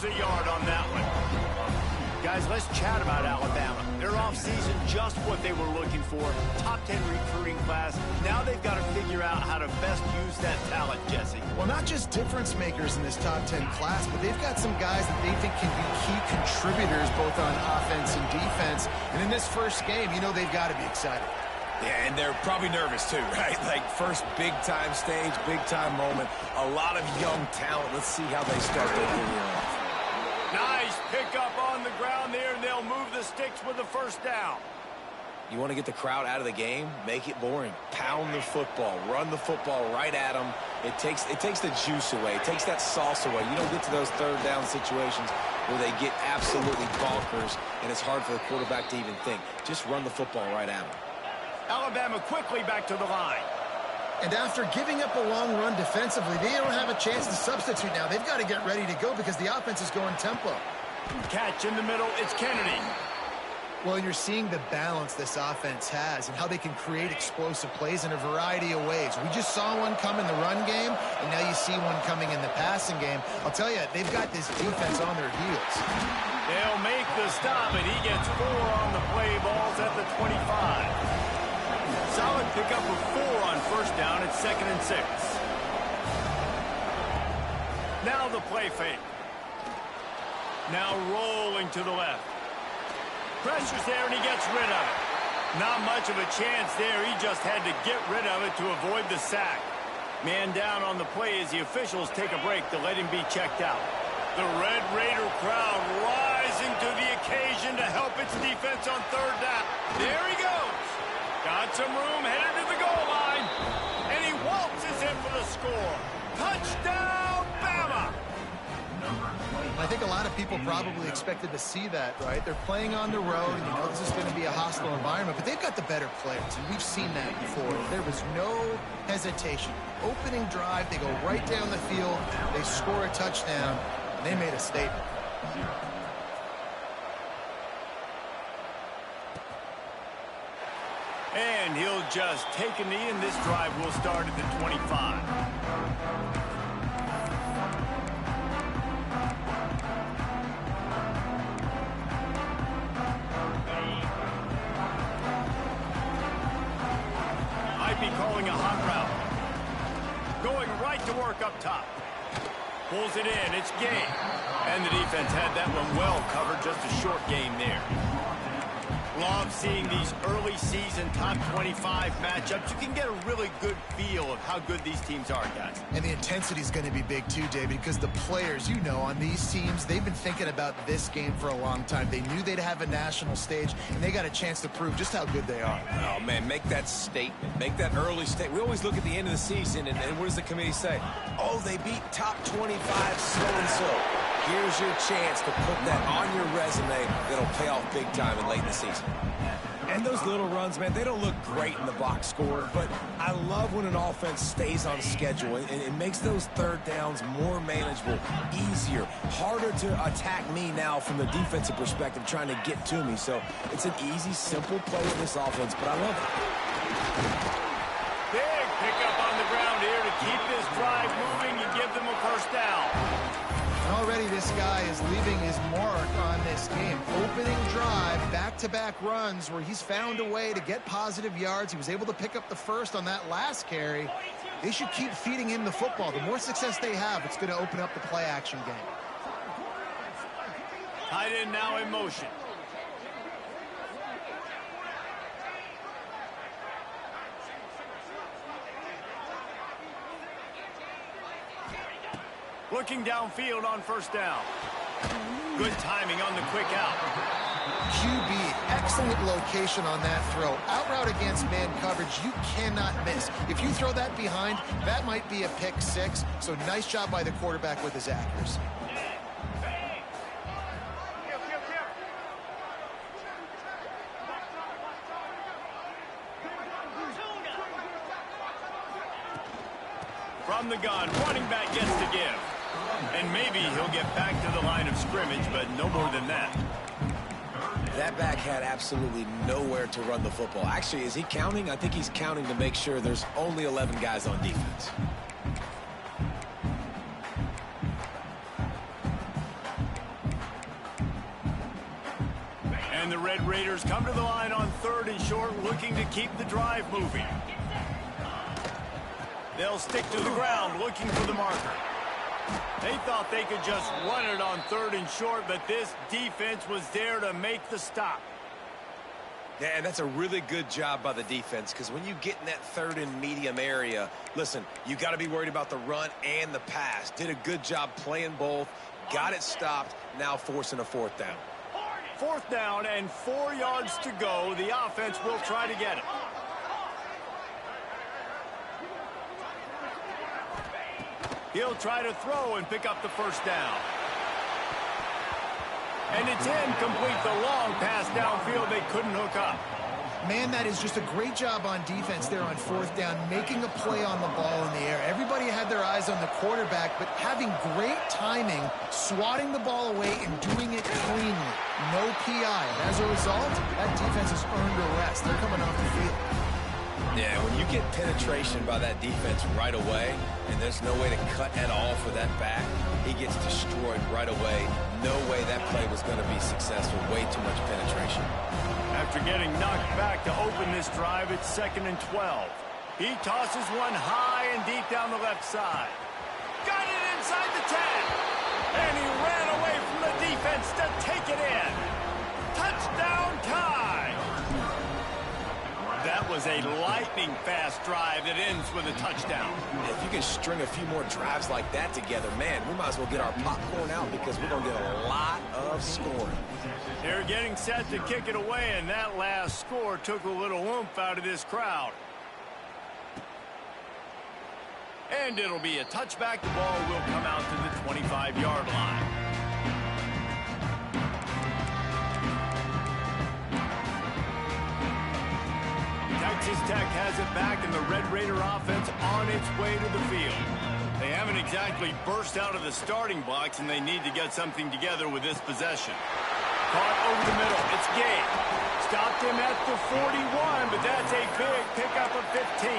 lose a yard on that one. Guys, let's chat about Alabama. Their offseason, just what they were looking for. Top 10 recruiting class. Now they've got to figure out how to best use that talent, Jesse. Well, not just difference makers in this top 10 class, but they've got some guys that they think can be key contributors both on offense and defense. And in this first game, you know they've got to be excited. Yeah, and they're probably nervous too, right? Like first big-time stage, big-time moment. A lot of young talent. Let's see how they start their career off. Nice pickup on the ground there, and they'll move the sticks with the first down. You want to get the crowd out of the game? Make it boring. Pound the football. Run the football right at them. It takes the juice away. It takes that sauce away. You don't get to those third down situations where they get absolutely bonkers, and it's hard for the quarterback to even think. Just run the football right at them. Alabama quickly back to the line. And after giving up a long run defensively, they don't have a chance to substitute now. They've got to get ready to go because the offense is going tempo. Catch in the middle, it's Kennedy. Well, you're seeing the balance this offense has and how they can create explosive plays in a variety of ways. We just saw one come in the run game, and now you see one coming in the passing game. I'll tell you, they've got this defense on their heels. They'll make the stop, and he gets 4 on the play. Balls at the 25. Solid pickup of 4 on first down. It's 2nd and 6. Now the play fake. Now rolling to the left. Pressure's there, and he gets rid of it. Not much of a chance there. He just had to get rid of it to avoid the sack. Man down on the play as the officials take a break to let him be checked out. The Red Raider crowd rising to the occasion to help its defense on third down. There he goes. Got some room, headed to the goal line. And he waltzes in for the score. Touchdown, Bama! I think a lot of people probably expected to see that, right? They're playing on the road, and you know this is going to be a hostile environment, but they've got the better players, and we've seen that before. There was no hesitation. Opening drive, they go right down the field, they score a touchdown, and they made a statement. And he'll just take a knee, and this drive will start at the 25. Might be calling a hot route. Going right to work up top. Pulls it in, it's game. And the defense had that one well covered, just a short game there. Love seeing these early season top 25 matchups. You can get a really good feel of how good these teams are, guys. And the intensity is going to be big too, David, because the players, you know, on these teams, they've been thinking about this game for a long time. They knew they'd have a national stage, and they got a chance to prove just how good they are. Oh, man, make that statement. Make that early statement. We always look at the end of the season, and what does the committee say? Oh, they beat top 25 so-and-so. Here's your chance to put that on your resume that'll pay off big time in late in the season. And those little runs, man, they don't look great in the box score, but I love when an offense stays on schedule and it makes those third downs more manageable, easier, harder to attack me now from the defensive perspective trying to get to me. So it's an easy, simple play with this offense, but I love it. Big pickup on the ground here to keep this drive moving and give them a first down. Already this guy is leaving his mark on this game. Opening drive, back-to-back runs where he's found a way to get positive yards. He was able to pick up the first on that last carry. They should keep feeding him the football. The more success they have, it's going to open up the play-action game. Tight end now in motion. Looking downfield on first down. Good timing on the quick out. QB, excellent location on that throw. Out route against man coverage, you cannot miss. If you throw that behind, that might be a pick six. So nice job by the quarterback with his accuracy. From the gun, running back gets to give. And maybe he'll get back to the line of scrimmage, but no more than that. That back had absolutely nowhere to run the football. Actually, is he counting? I think he's counting to make sure there's only 11 guys on defense. And the Red Raiders come to the line on 3rd and short, looking to keep the drive moving. They'll stick to the ground, looking for the marker. They thought they could just run it on 3rd and short, but this defense was there to make the stop. Yeah, and that's a really good job by the defense, because when you get in that 3rd and medium area, listen, you got to be worried about the run and the pass. Did a good job playing both, got it stopped, now forcing a 4th down. 4th down and 4 yards to go. The offense will try to get it. He'll try to throw and pick up the 1st down. And it's incomplete. The long pass downfield, they couldn't hook up. Man, that is just a great job on defense there on 4th down, making a play on the ball in the air. Everybody had their eyes on the quarterback, but having great timing, swatting the ball away and doing it cleanly. No PI. And as a result, that defense has earned a rest. They're coming off the field. Yeah, when you get penetration by that defense right away, and there's no way to cut at all for that back, he gets destroyed right away. No way that play was going to be successful. Way too much penetration. After getting knocked back to open this drive, it's 2nd and 12. He tosses one high and deep down the left side. Got it inside the 10. And he ran away from the defense to take it in. Touchdown tie. That was a lightning-fast drive that ends with a touchdown. If you can string a few more drives like that together, man, we might as well get our popcorn out, because we're going to get a lot of scoring. They're getting set to kick it away, and that last score took a little oomph out of this crowd. And it'll be a touchback. The ball will come out to the 25-yard line. Texas Tech has it back, and the Red Raider offense on its way to the field. They haven't exactly burst out of the starting blocks, and they need to get something together with this possession. Caught over the middle. It's Gabe. Stopped him at the 41, but that's a big pickup of 15.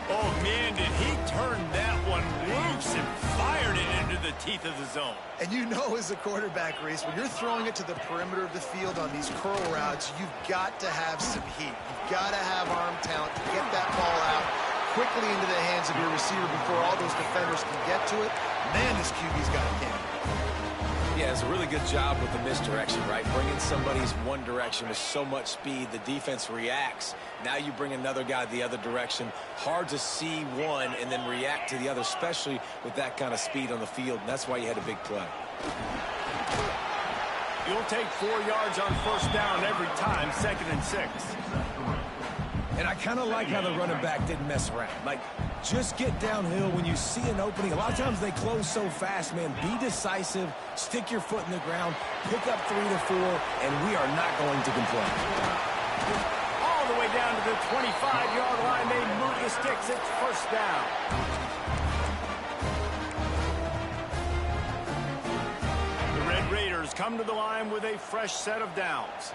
Oh, man, did he turn that one loose and fired it into the teeth of the zone. And you know, as a quarterback, Reese, when you're throwing it to the perimeter of the field on these curl routes, you've got to have some heat. You've got to have arm talent to get that ball out quickly into the hands of your receiver before all those defenders can get to it. Man, this QB's got a cannon. Yeah, it's a really good job with the misdirection, right? Bringing somebody's one direction with so much speed, the defense reacts. Now you bring another guy the other direction. Hard to see one and then react to the other, especially with that kind of speed on the field. And that's why you had a big play. You'll take 4 yards on 1st down every time, 2nd and 6. And I kind of like how the running back didn't mess around. Like, just get downhill when you see an opening. A lot of times they close so fast, man. Be decisive, stick your foot in the ground, pick up 3 to 4, and we are not going to complain. All the way down to the 25-yard line. They move the sticks. It's 1st down. The Red Raiders come to the line with a fresh set of downs.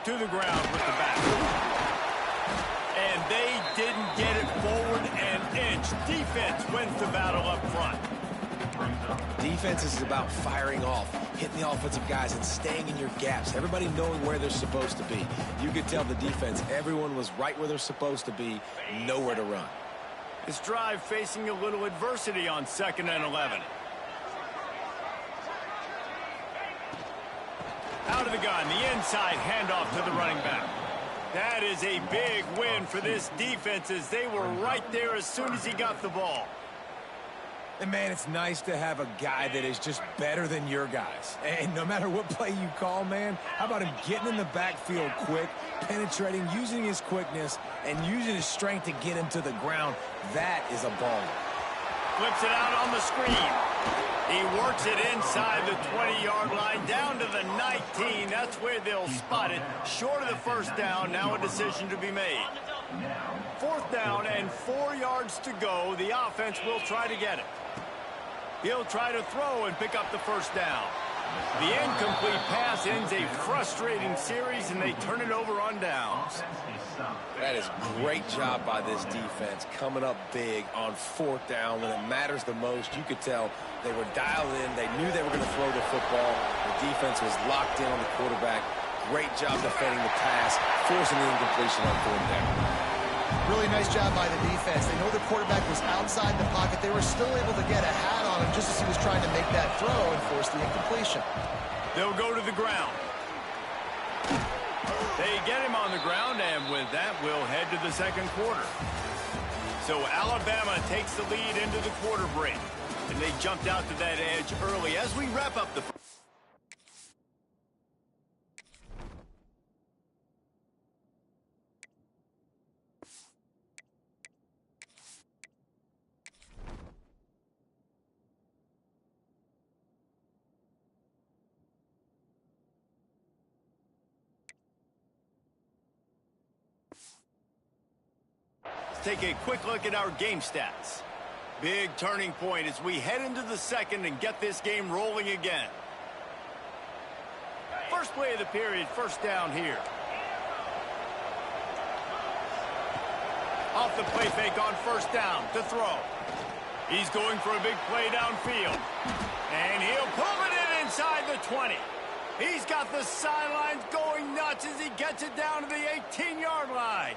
To the ground with the back. And they didn't get it forward an inch. Defense wins the battle up front. Defense is about firing off, hitting the offensive guys and staying in your gaps. Everybody knowing where they're supposed to be. You could tell the defense, everyone was right where they're supposed to be, nowhere to run. This drive facing a little adversity on 2nd and 11. Out of the gun, the inside handoff to the running back. That is a big win for this defense, as they were right there as soon as he got the ball. And, man, it's nice to have a guy that is just better than your guys. And no matter what play you call, man, how about him getting in the backfield quick, penetrating, using his quickness, and using his strength to get him to the ground. That is a ball. Flips it out on the screen. He works it inside the 20-yard line, down to the 19. That's where they'll spot it. Short of the 1st down, now a decision to be made. 4th down and 4 yards to go. The offense will try to get it. He'll try to throw and pick up the 1st down. The incomplete pass ends a frustrating series, and they turn it over on downs. That is great job by this defense, coming up big on 4th down when it matters the most. You could tell they were dialed in. They knew they were going to throw the football. The defense was locked in on the quarterback. Great job defending the pass, forcing the incompletion on 4th down. Really nice job by the defense. They know the quarterback was outside the pocket. They were still able to get a hat on him just as he was trying to make that throw and force the incompletion. They'll go to the ground. They get him on the ground, and with that, we'll head to the second quarter. So Alabama takes the lead into the quarter break, and they jumped out to that edge early. As we wrap up the take a quick look at our game stats. Big turning point as we head into the second and get this game rolling again. First play of the period, first down here. Off the play fake on first down to throw. He's going for a big play downfield. And he'll pull it in inside the 20. He's got the sidelines going nuts as he gets it down to the 18-yard line.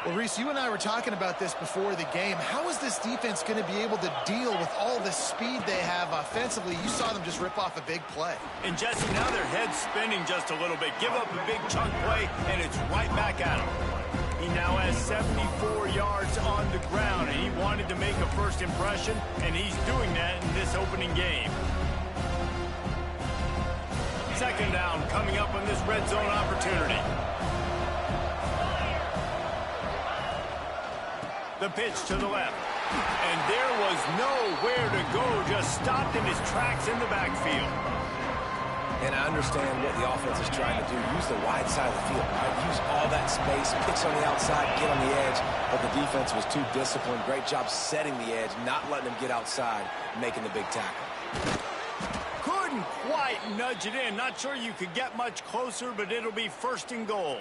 Well, Reese, you and I were talking about this before the game. How is this defense going to be able to deal with all the speed they have offensively? You saw them just rip off a big play. And, Jesse, now their head's spinning just a little bit. Give up a big chunk play, and it's right back at him. He now has 74 yards on the ground, and he wanted to make a first impression, and he's doing that in this opening game. Second down coming up on this red zone opportunity. The pitch to the left. And there was nowhere to go, just stopped in his tracks in the backfield. And I understand what the offense is trying to do. Use the wide side of the field. Right? Use all that space, pitch on the outside, get on the edge. But the defense was too disciplined. Great job setting the edge, not letting him get outside, making the big tackle. Couldn't quite nudge it in. Not sure you could get much closer, but it'll be first and goal.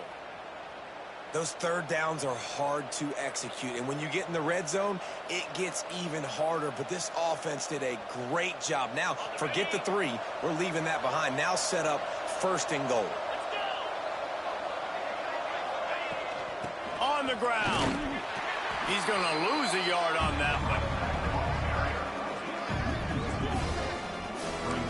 Those third downs are hard to execute, and when you get in the red zone, it gets even harder. But this offense did a great job. Now, forget the 3. We're leaving that behind. Now set up first and goal. On the ground. He's going to lose a yard on that one.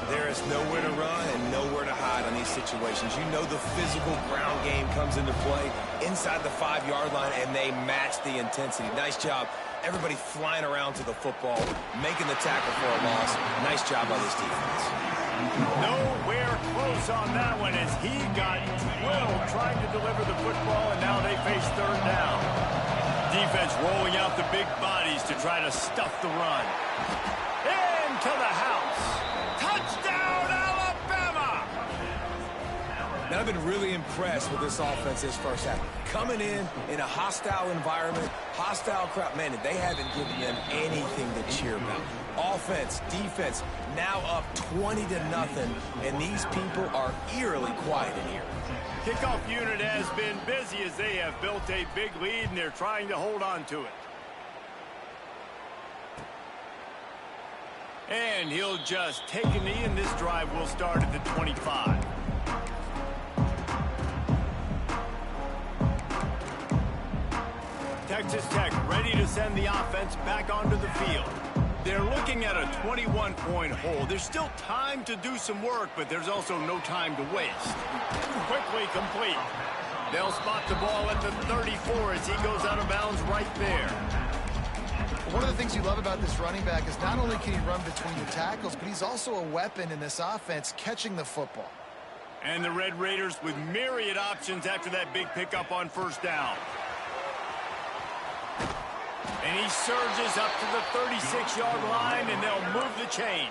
There is nowhere to run and nowhere to hide on these situations. You know the physical ground game comes into play inside the 5-yard line, and they match the intensity. Nice job. Everybody flying around to the football, making the tackle for a loss. Nice job by this defense. Nowhere close on that one as he got drilled trying to deliver the football, and now they face third down. Defense rolling out the big bodies to try to stuff the run. Into the house. Touchdown, Alabama! Now, I've been really impressed with this offense this first half. Coming in a hostile environment, hostile crowd. Man, they haven't given them anything to cheer about. Offense, defense, now up 20-0, and these people are eerily quiet in here. Kickoff unit has been busy as they have built a big lead, and they're trying to hold on to it. And he'll just take a knee, and this drive will start at the 25. Texas Tech ready to send the offense back onto the field. They're looking at a 21-point hole. There's still time to do some work, but there's also no time to waste. Quickly complete. They'll spot the ball at the 34 as he goes out of bounds right there. One of the things you love about this running back is not only can he run between the tackles, but he's also a weapon in this offense catching the football. And the Red Raiders with myriad options after that big pickup on first down. And he surges up to the 36-yard line, and they'll move the chains.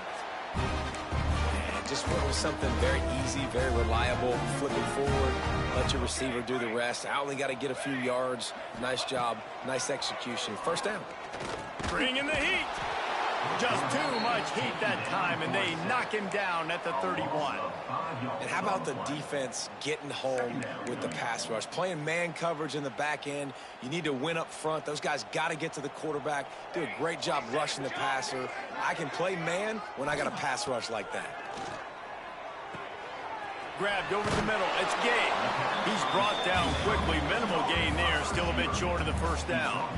And just went with something very easy, very reliable, flipping forward, let your receiver do the rest. I only got to get a few yards. Nice job, nice execution. First down. Bring in the heat. Just too much heat that time, and they knock him down at the 31. And how about the defense getting home with the pass rush? Playing man coverage in the back end. You need to win up front. Those guys got to get to the quarterback. Do a great job rushing the passer. I can play man when I got a pass rush like that. Grabbed over the middle. It's Gay. He's brought down quickly. Minimal gain there. Still a bit short of the first down.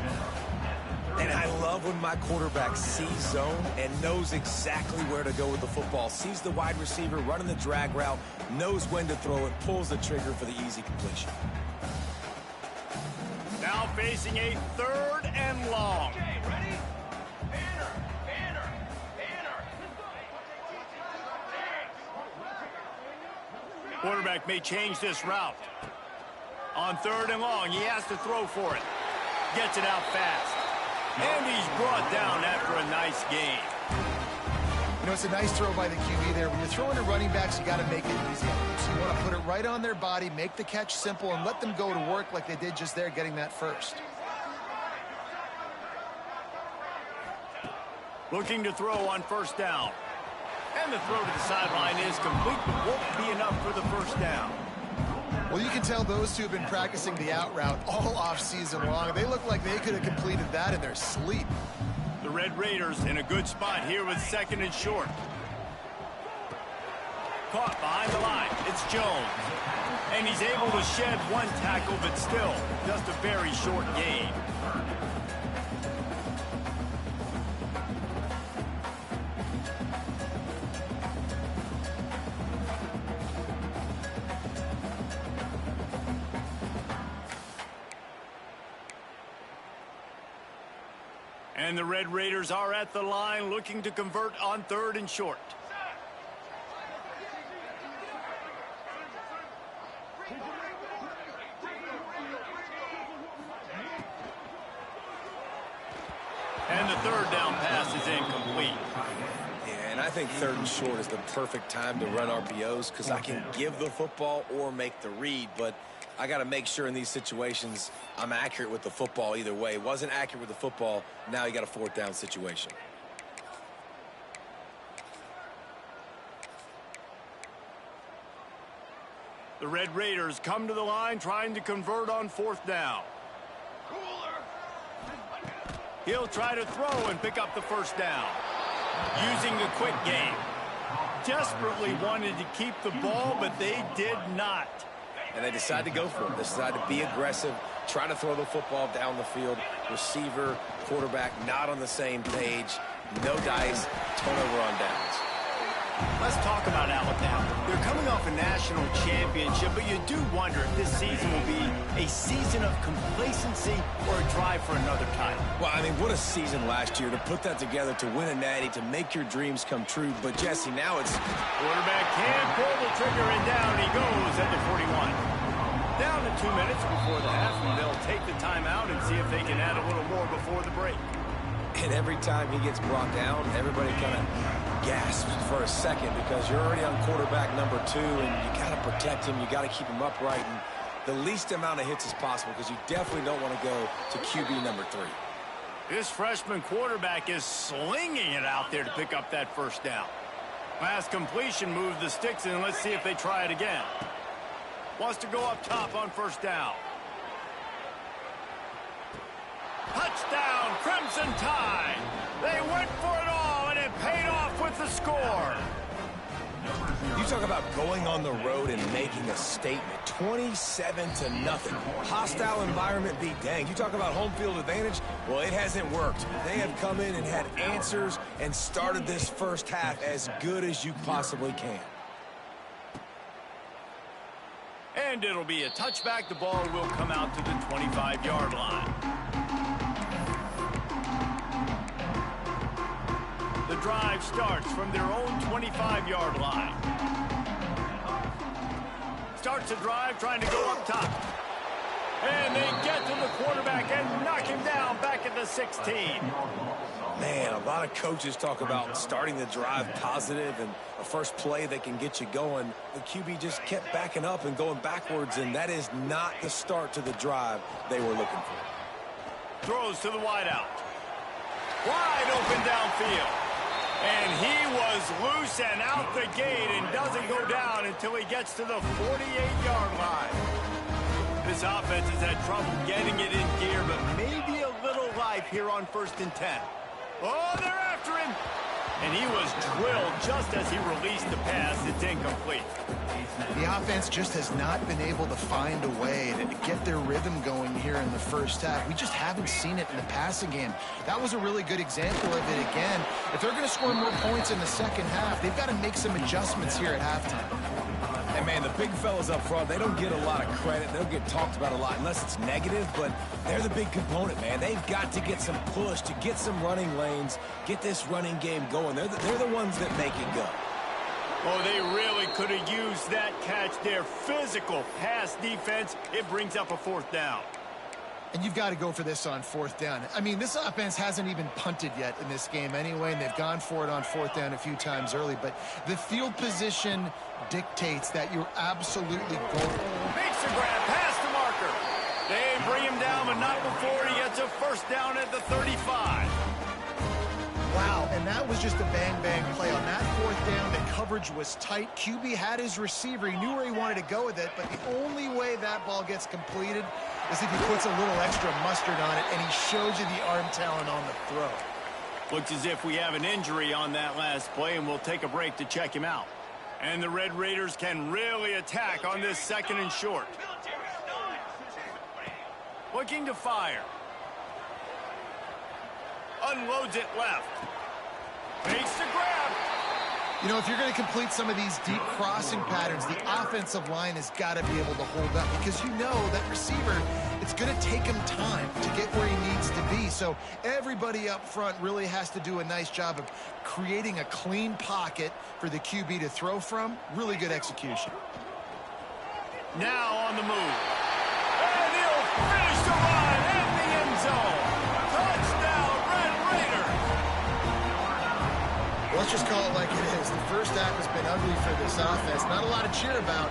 And I love when my quarterback sees zone and knows exactly where to go with the football. Sees the wide receiver running the drag route, knows when to throw it, pulls the trigger for the easy completion. Now facing a 3rd and long. Okay, ready? Banner, banner, banner. Quarterback may change this route. On 3rd and long, he has to throw for it. Gets it out fast. And he's brought down after a nice gain. You know, it's a nice throw by the QB there. When you're throwing to running backs, you got to make it easy. So you want to put it right on their body, make the catch simple, and let them go to work like they did just there, getting that first. Looking to throw on 1st down. And the throw to the sideline is complete, but won't be enough for the 1st down. Well, you can tell those two have been practicing the out route all off-season long. They look like they could have completed that in their sleep. The Red Raiders in a good spot here with 2nd and short. Caught behind the line. It's Jones. And he's able to shed 1 tackle, but still just a very short gain. And the Red Raiders are at the line looking to convert on 3rd and short. And the 3rd down pass is incomplete. Yeah, and I think 3rd and short is the perfect time to run RPOs because I can give the football or make the read, but I got to make sure in these situations I'm accurate with the football either way. Wasn't accurate with the football, now you got a 4th down situation. The Red Raiders come to the line trying to convert on 4th down. He'll try to throw and pick up the 1st down. Using a quick game. Desperately wanted to keep the ball, but they did not. And they decide to go for it. They decide to be aggressive, try to throw the football down the field. Receiver, quarterback, not on the same page. No dice, turnover on downs. Let's talk about Alabama. They're coming off a national championship, but you do wonder if this season will be a season of complacency or a drive for another title. Well, I mean, what a season last year to put that together, to win a natty, to make your dreams come true. But, Jesse, now it's... Quarterback can pull the trigger, and down he goes at the 41. Down to 2 minutes before the half, and they'll take the timeout and see if they can add a little more before the break. And every time he gets brought down, everybody kind of gasps for a second because you're already on quarterback number 2, and you got to protect him. You got to keep him upright and the least amount of hits as possible because you definitely don't want to go to QB number 3. This freshman quarterback is slinging it out there to pick up that 1st down. Pass completion moves the sticks in. Let's see if they try it again. Wants to go up top on 1st down. Touchdown, Crimson Tide. They went for it all, and it paid off with the score. You talk about going on the road and making a statement. 27-0. Hostile environment be dang. You talk about home field advantage. Well, it hasn't worked. They have come in and had answers and started this first half as good as you possibly can. And it'll be a touchback. The ball will come out to the 25-yard line. The drive starts from their own 25-yard line. Starts a drive trying to go up top. And they get to the quarterback and knock him down back at the 16. Man, a lot of coaches talk about starting the drive positive and a first play that can get you going. The QB just kept backing up and going backwards, and that is not the start to the drive they were looking for. Throws to the wideout. Wide open downfield. And he was loose and out the gate and doesn't go down until he gets to the 48-yard line. This offense has had trouble getting it in gear, but maybe a little life here on 1st and 10. Oh, they're after him. And he was drilled just as he released the pass. It's incomplete. The offense just has not been able to find a way to get their rhythm going here in the first half. We just haven't seen it in the passing game. That was a really good example of it again. If they're going to score more points in the second half, they've got to make some adjustments here at halftime. And, man, the big fellas up front, they don't get a lot of credit. They don't get talked about a lot unless it's negative, but they're the big component, man. They've got to get some push, to get some running lanes, get this running game going. They're the ones that make it go. Oh, they really could have used that catch there. Physical pass defense. It brings up a 4th down. And you've got to go for this on 4th down. I mean, this offense hasn't even punted yet in this game anyway, and they've gone for it on 4th down a few times early. But the field position dictates that you're absolutely golden. Makes the grab past the marker. They bring him down, but not before he gets a 1st down at the 35. Wow, and that was just a bang-bang play. On that 4th down, the coverage was tight. QB had his receiver. He knew where he wanted to go with it, but the only way that ball gets completed is if he puts a little extra mustard on it, and he shows you the arm talent on the throw. Looks as if we have an injury on that last play, and we'll take a break to check him out. And the Red Raiders can really attack on this 2nd and short. Looking to fire. Unloads it left. Makes the grab. You know, if you're going to complete some of these deep crossing patterns, the offensive line has got to be able to hold up because you know that receiver, it's going to take him time to get where he needs to be. So everybody up front really has to do a nice job of creating a clean pocket for the QB to throw from. Really good execution. Now on the move. And he'll finish the run at the end zone. Touchdown, Red Raiders. Let's just call it like it is. The first half has been ugly for this offense. Not a lot to cheer about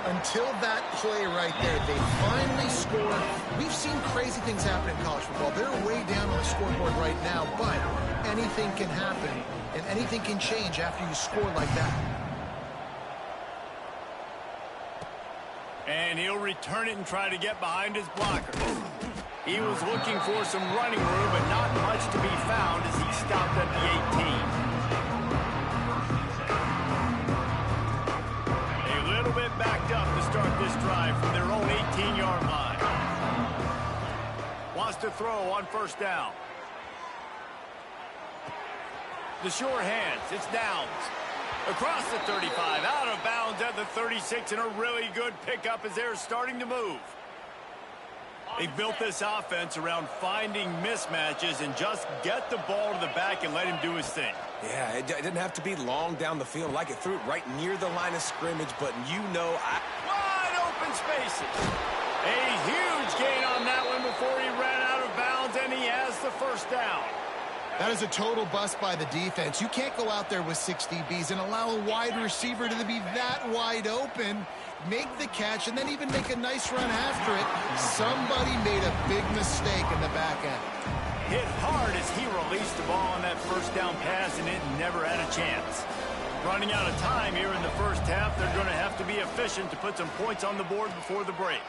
until that play right there. They finally scored. We've seen crazy things happen in college football. They're way down on the scoreboard right now, but anything can happen, and anything can change after you score like that. And he'll return it and try to get behind his blocker. He was looking for some running room, but not much to be found as he stopped at the 18. Backed up to start this drive from their own 18-yard line. Wants to throw on 1st down. The sure hands. It's Downs. Across the 35, out of bounds at the 36, and a really good pickup as they're starting to move. They've built this offense around finding mismatches and just get the ball to the back and let him do his thing. Yeah, it didn't have to be long down the field. Like it threw it right near the line of scrimmage, but wide open spaces. A huge gain on that one before he ran out of bounds, and he has the 1st down. That is a total bust by the defense. You can't go out there with 6 DBs and allow a wide receiver to be that wide open, make the catch, and then even make a nice run after it. Somebody made a big mistake in the back end. Hit hard as he released the ball on that 1st down pass, and it never had a chance. Running out of time here in the first half, they're going to have to be efficient to put some points on the board before the break.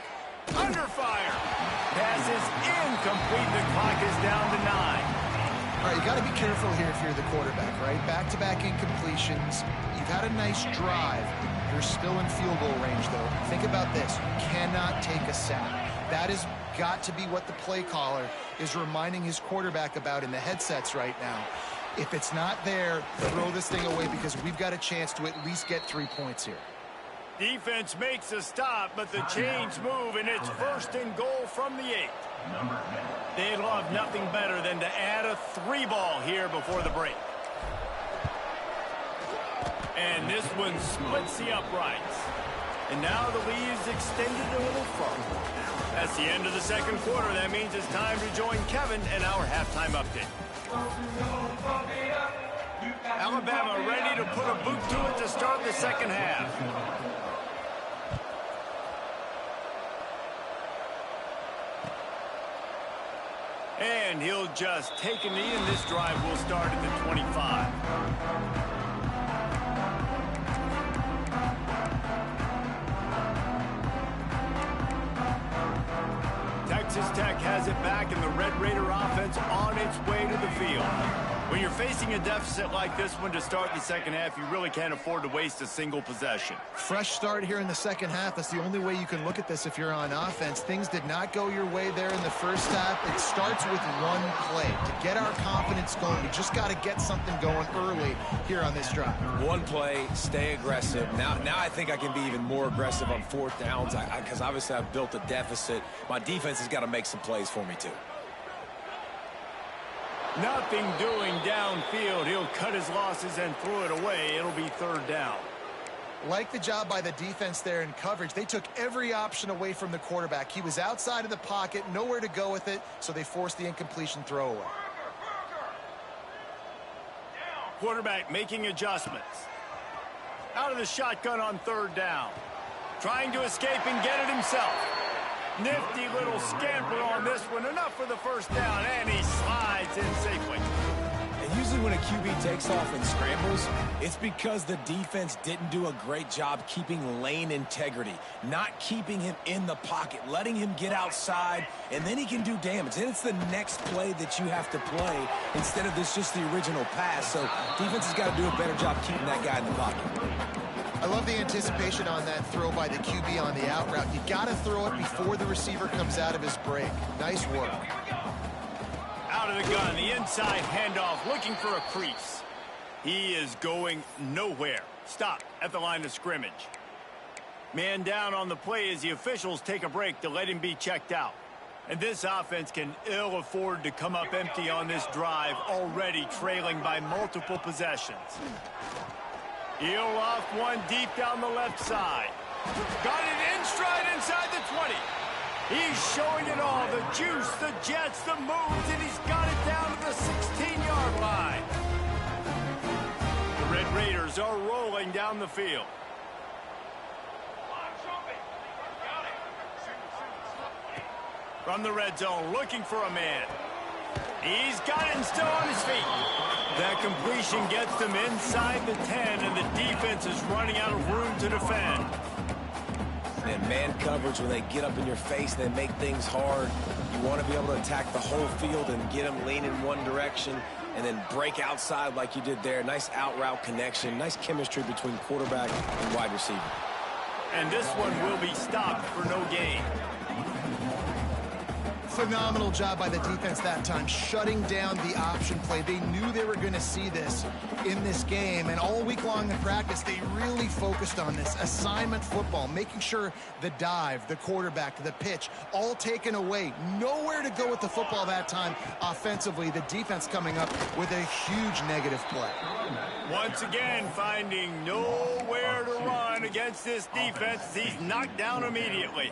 Under fire. Pass is incomplete. The clock is down to 9. All right, you got to be careful here if you're the quarterback, right? Back-to-back incompletions. You've had a nice drive. You're still in field goal range, though. Think about this. You cannot take a sack. That has got to be what the play caller is reminding his quarterback about in the headsets right now. If it's not there, throw this thing away because we've got a chance to at least get 3 points here. Defense makes a stop, but the chains move, and it's 1st and goal from the 8. They'd love nothing better than to add a 3 ball here before the break. And this one splits the uprights. And now the lead's extended a little further. That's the end of the 2nd quarter. That means it's time to join Kevin and our halftime update. Alabama ready to put a boot to it to start the 2nd half. And he'll just take a knee, and this drive will start at the 25. Texas Tech has it back, and the Red Raider offense on its way to the field. When you're facing a deficit like this one to start the second half, you really can't afford to waste a single possession. Fresh start here in the second half. That's the only way you can look at this if you're on offense. Things did not go your way there in the first half. It starts with one play. To get our confidence going, we just got to get something going early here on this drive. One play, stay aggressive. Now I think I can be even more aggressive on fourth downs because obviously I've built a deficit. My defense has got to make some plays for me too. Nothing doing downfield. He'll cut his losses and throw it away. It'll be third down. Like the job by the defense there in coverage. They took every option away from the quarterback. He was outside of the pocket, nowhere to go with it, so they forced the incompletion throwaway. Quarterback making adjustments. Out of the shotgun on third down. Trying to escape and get it himself. Nifty little scamper on this one. Enough for the first down, and he slides in safely. And usually when a QB takes off and scrambles, it's because the defense didn't do a great job keeping lane integrity, not keeping him in the pocket, letting him get outside, and then he can do damage. Then it's the next play that you have to play instead of this just the original pass. So defense has got to do a better job keeping that guy in the pocket. I love the anticipation on that throw by the QB on the out route. You got to throw it before the receiver comes out of his break. Nice work. Out of the gun, the inside handoff, looking for a crease. He is going nowhere. Stop at the line of scrimmage. Man down on the play as the officials take a break to let him be checked out. And this offense can ill afford to come up empty on this drive, already trailing by multiple possessions. He'll off one deep down the left side. Got it in stride inside the 20. He's showing it all. The juice, the jets, the moves, and he's got it down to the 16-yard line. The Red Raiders are rolling down the field. From the red zone, looking for a man. He's got it and still on his feet. That completion gets them inside the 10, and the defense is running out of room to defend. And man coverage, when they get up in your face, they make things hard. You want to be able to attack the whole field and get them leaning one direction and then break outside like you did there. Nice out route connection, nice chemistry between quarterback and wide receiver. And this one will be stopped for no gain. Phenomenal job by the defense that time, shutting down the option play. They knew they were going to see this in this game, and all week long in practice, they really focused on this assignment football, making sure the dive, the quarterback, the pitch, all taken away. Nowhere to go with the football that time offensively. The defense coming up with a huge negative play. Once again, finding nowhere to run against this defense. He's knocked down immediately.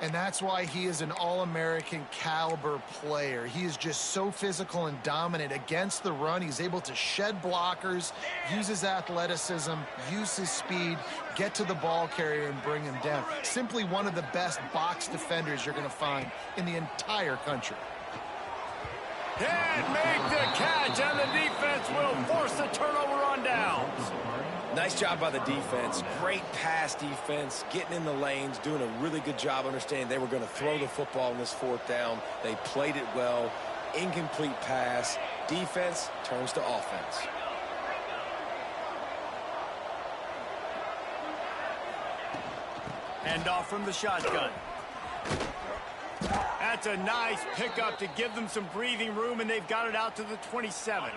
And that's why he is an All-American caliber player. He is just so physical and dominant against the run. He's able to shed blockers, use his athleticism, use his speed, get to the ball carrier and bring him down. Simply one of the best box defenders you're going to find in the entire country. Can't make the catch, and the defense will force the turnover on downs. Nice job by the defense. Great pass defense, getting in the lanes, doing a really good job understanding they were going to throw the football in this fourth down. They played it well. Incomplete pass. Defense turns to offense. Handoff from the shotgun. That's a nice pickup to give them some breathing room, and they've got it out to the 27.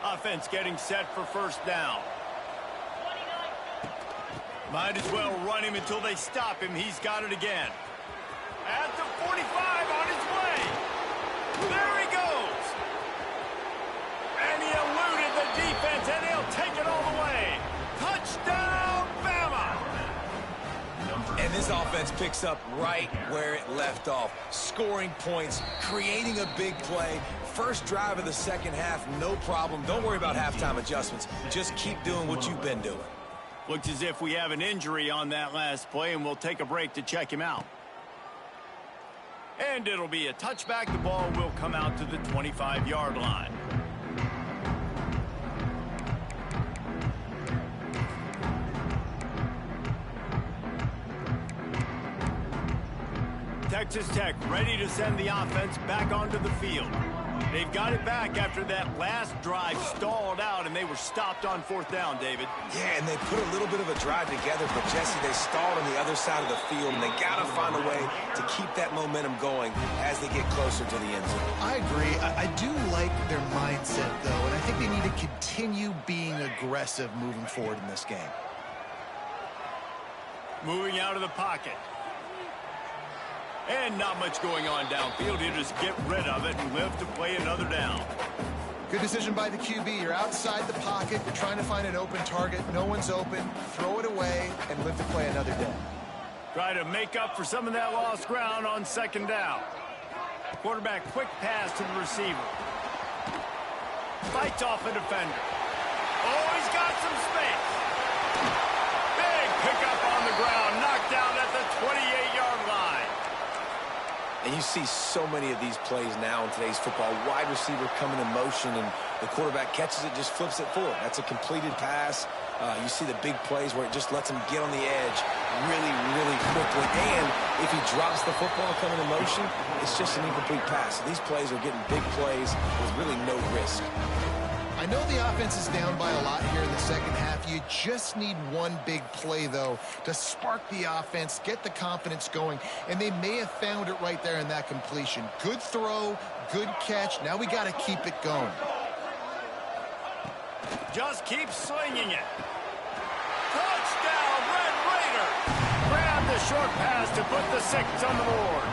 Offense getting set for first down. Might as well run him until they stop him. He's got it again. At the 45, on his way. There he goes. And he eluded the defense, and he'll take it all the way. Touchdown, Bama! And this offense picks up right where it left off. Scoring points, creating a big play. First drive of the second half, no problem. Don't worry about halftime adjustments. Just keep doing what you've been doing. Looks as if we have an injury on that last play, and we'll take a break to check him out. And it'll be a touchback. The ball will come out to the 25-yard line. Texas Tech ready to send the offense back onto the field. They've got it back after that last drive stalled out, and they were stopped on 4th down, David. Yeah, and they put a little bit of a drive together, but, Jesse, they stalled on the other side of the field, and they got to find a way to keep that momentum going as they get closer to the end zone. I agree. I do like their mindset, though, and I think they need to continue being aggressive moving forward in this game. Moving out of the pocket. And not much going on downfield. He'll just get rid of it and live to play another down. Good decision by the QB. You're outside the pocket. You're trying to find an open target. No one's open. Throw it away and live to play another day. Try to make up for some of that lost ground on 2nd down. Quarterback quick pass to the receiver. Fights off a defender. Oh, he's got some space. Big pickup on the ground. Knocked down at the 28-yard line. And you see so many of these plays now in today's football. Wide receiver coming in motion, and the quarterback catches it, just flips it forward. That's a completed pass. You see the big plays where it just lets him get on the edge really, really quickly. And if he drops the football coming in motion, it's just an incomplete pass. So these plays are getting big plays with really no risk. I know the offense is down by a lot here in the second half. You just need one big play, though, to spark the offense, get the confidence going, and they may have found it right there in that completion. Good throw, good catch. Now we got to keep it going. Just keep slinging it. Touchdown, Red Raider! Grab the short pass to put the 6 on the board.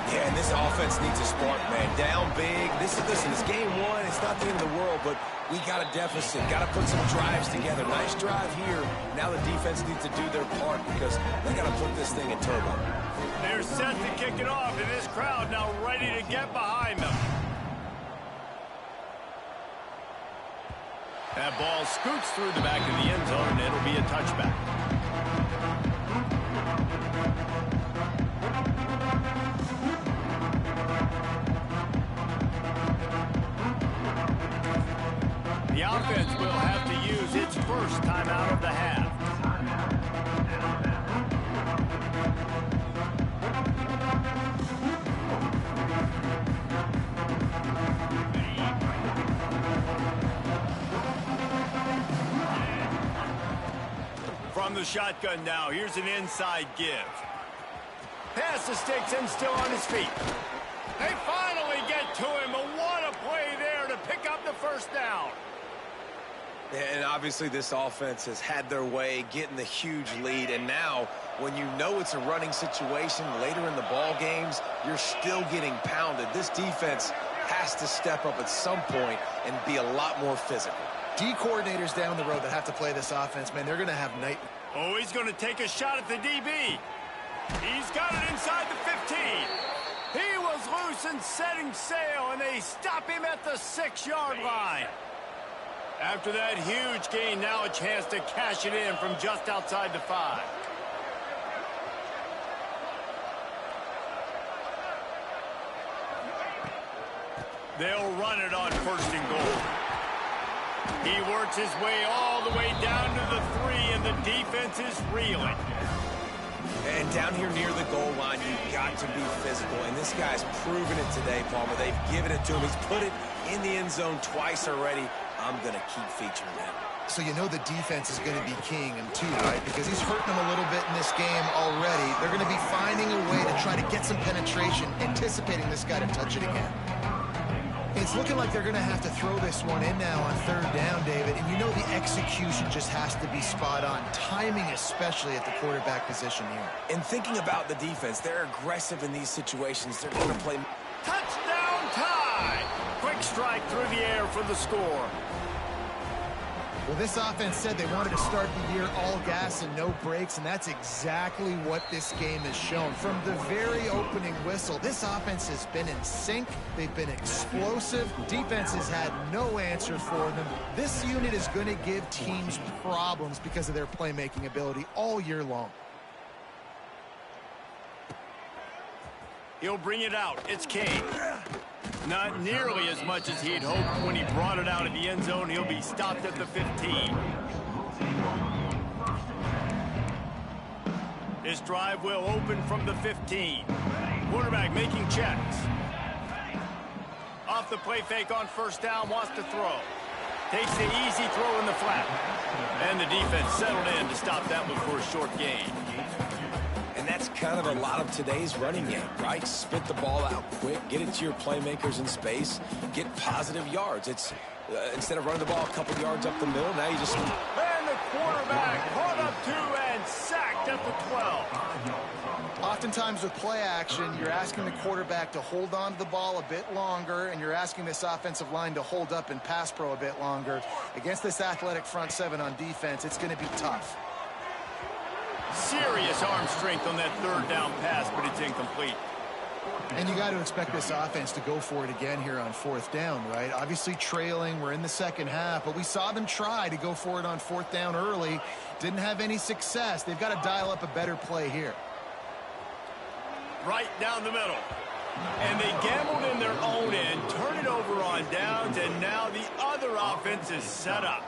Yeah, and this offense needs a spark, man. Down big. Listen, it's game 1. It's not the end of the world, but we got a deficit. Got to put some drives together. Nice drive here. Now the defense needs to do their part because they got to put this thing in turbo. They're set to kick it off, and this crowd now ready to get behind them. That ball scoots through the back of the end zone, and it'll be a touchback. The offense will have to use its first timeout of the half. From the shotgun now, here's an inside give. Pass to Sticks still on his feet. They finally get to him, but what a play there to pick up the 1st down. And obviously this offense has had their way getting the huge lead, and now when you know it's a running situation later in the ball games, you're still getting pounded. This defense has to step up at some point and be a lot more physical. D coordinators down the road that have to play this offense, man, they're going to have night. Oh, he's going to take a shot at the DB. He's got it inside the 15. He was loose and setting sail, and they stop him at the 6-yard line. After that huge gain, now a chance to cash it in from just outside the 5. They'll run it on 1st and goal. He works his way all the way down to the 3, and the defense is reeling. And down here near the goal line, you've got to be physical. And this guy's proven it today, Palmer. They've given it to him. He's put it in the end zone twice already. I'm going to keep featuring him. So you know the defense is going to be king him too, right? Because he's hurting them a little bit in this game already. They're going to be finding a way to try to get some penetration, anticipating this guy to touch it again. It's looking like they're going to have to throw this one in now on 3rd down, David. And you know the execution just has to be spot on. Timing especially at the quarterback position here. And thinking about the defense, they're aggressive in these situations. They're going to play. Touchdown tie! Quick strike through the air for the score. Well, this offense said they wanted to start the year all gas and no brakes, and that's exactly what this game has shown. From the very opening whistle, this offense has been in sync. They've been explosive. Defense has had no answer for them. This unit is going to give teams problems because of their playmaking ability all year long. He'll bring it out. It's Kane. Not nearly as much as he'd hoped when he brought it out of the end zone. He'll be stopped at the 15. This drive will open from the 15. Quarterback making checks. Off the play fake on first down, wants to throw. Takes the easy throw in the flat. And the defense settled in to stop that one for a short gain. And that's kind of a lot of today's running game, right? Spit the ball out quick, get it to your playmakers in space, get positive yards. It's instead of running the ball a couple yards up the middle, now you just... And the quarterback caught up to and sacked at the 12. Oftentimes with play action, you're asking the quarterback to hold on to the ball a bit longer, and you're asking this offensive line to hold up in pass pro a bit longer. Against this athletic front seven on defense, it's going to be tough. Serious arm strength on that third down pass, but it's incomplete. And you got to expect this offense to go for it again here on fourth down, right? Obviously trailing, we're in the second half, but we saw them try to go for it on fourth down early. Didn't have any success. They've got to dial up a better play here. Right down the middle. And they gambled in their own end, turn it over on downs, and now the other offense is set up.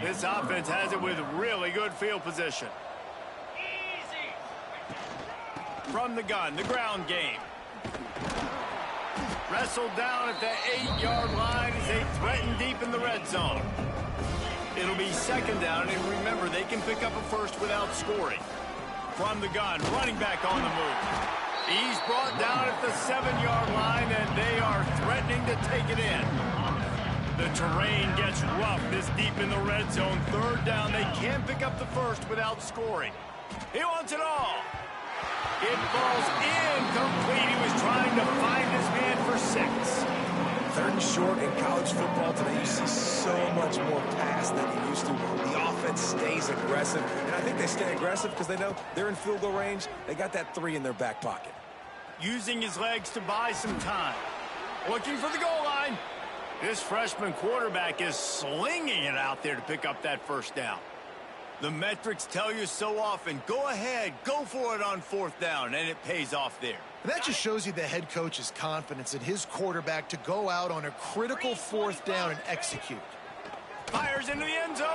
This offense has it with really good field position. From the gun, the ground game. Wrestled down at the 8-yard line as they threaten deep in the red zone. It'll be second down, and remember, they can pick up a first without scoring. From the gun, running back on the move. He's brought down at the 7-yard line, and they are threatening to take it in. The terrain gets rough this deep in the red zone. Third down, they can't pick up the first without scoring. He wants it all. It falls incomplete. He was trying to find his man for 6. Third and short in college football today, you see so much more pass than you used to. The offense stays aggressive, and I think they stay aggressive because they know they're in field goal range. They got that 3 in their back pocket. Using his legs to buy some time. Looking for the goal line. This freshman quarterback is slinging it out there to pick up that first down. The metrics tell you so often, go ahead, go for it on fourth down, and it pays off there. And that just shows you the head coach's confidence in his quarterback to go out on a critical fourth down and execute. Fires into the end zone.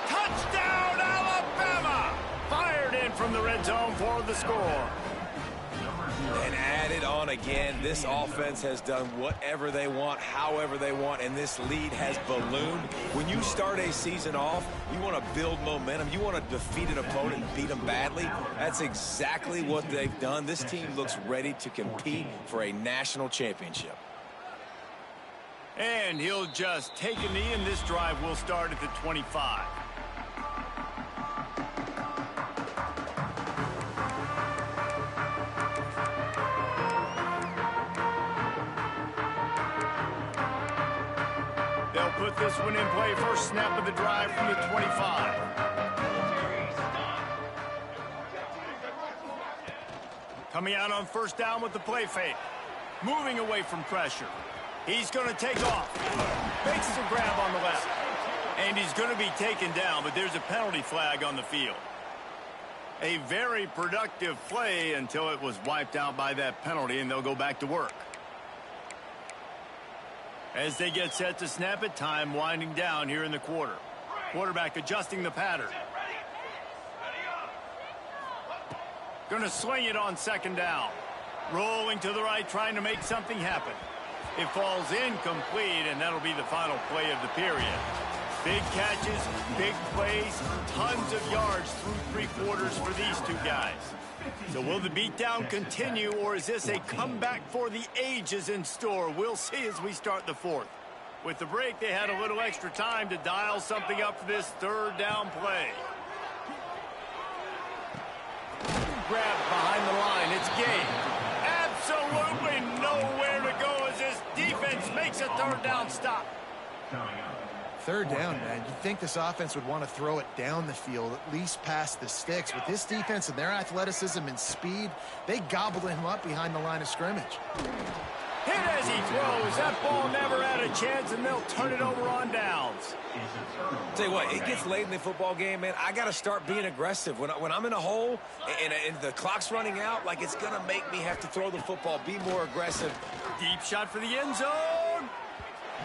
Touchdown, Alabama! Fired in from the red zone for the score. And added on again, this offense has done whatever they want, however they want, and this lead has ballooned. When you start a season off, you want to build momentum. You want to defeat an opponent and beat them badly. That's exactly what they've done. This team looks ready to compete for a national championship. And he'll just take a knee, and this drive will start at the 25. They'll put this one in play. First snap of the drive from the 25. Coming out on first down with the play fake. Moving away from pressure. He's going to take off. Makes the grab on the left. And he's going to be taken down, but there's a penalty flag on the field. A very productive play until it was wiped out by that penalty, and they'll go back to work. As they get set to snap it, time winding down here in the quarter. Quarterback adjusting the pattern. Going to sling it on second down. Rolling to the right, trying to make something happen. It falls incomplete, and that'll be the final play of the period. Big catches, big plays, tons of yards through three quarters for these two guys. So will the beatdown continue, or is this a comeback for the ages in store? We'll see as we start the fourth. With the break, they had a little extra time to dial something up for this third down play. Grab behind the line. It's Gay. Absolutely nowhere to go as this defense makes a third down stop. Third down, man. You'd think this offense would want to throw it down the field, at least past the sticks. With this defense and their athleticism and speed, they gobbled him up behind the line of scrimmage. Hit as he throws. That ball never had a chance, and they'll turn it over on downs. Tell you what, it gets late in the football game, man. I got to start being aggressive. When I'm in a hole and the clock's running out, like it's going to make me have to throw the football, be more aggressive. Deep shot for the end zone.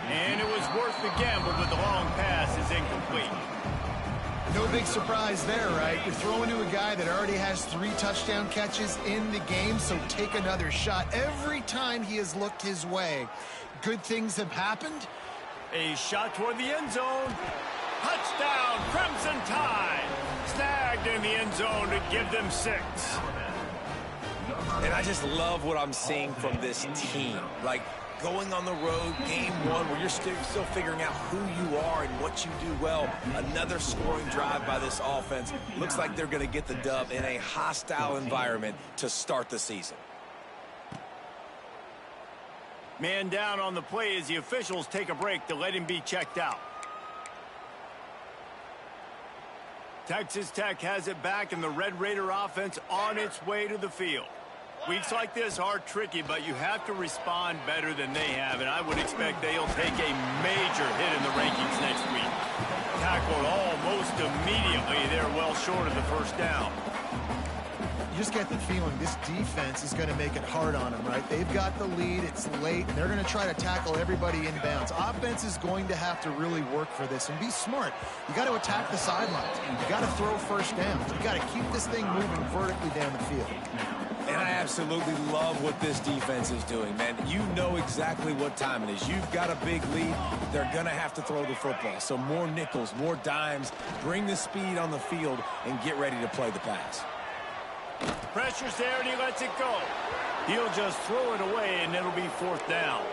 And it was worth the gamble, but the long pass is incomplete. No big surprise there, right? You're throwing to a guy that already has 3 touchdown catches in the game, so take another shot. Every time he has looked his way, good things have happened. A shot toward the end zone. Touchdown, Crimson Tide. Snagged in the end zone to give them 6. And I just love what I'm seeing from this team. Like, going on the road, game 1, where you're still figuring out who you are and what you do well. Another scoring drive by this offense. Looks like they're going to get the dub in a hostile environment to start the season. Man down on the play as the officials take a break to let him be checked out. Texas Tech has it back, and the Red Raider offense on its way to the field. Weeks like this are tricky, but you have to respond better than they have, and I would expect they'll take a major hit in the rankings next week. Tackled almost immediately. They're well short of the first down. You just get the feeling this defense is going to make it hard on them, right? They've got the lead. It's late, and they're going to try to tackle everybody inbounds. Offense is going to have to really work for this and be smart. You got to attack the sidelines. You got to throw first downs. You got to keep this thing moving vertically down the field. And I absolutely love what this defense is doing, man. You know exactly what time it is. You've got a big lead. They're going to have to throw the football. So more nickels, more dimes, bring the speed on the field, and get ready to play the pass. Pressure's there, and he lets it go. He'll just throw it away, and it'll be 4th down.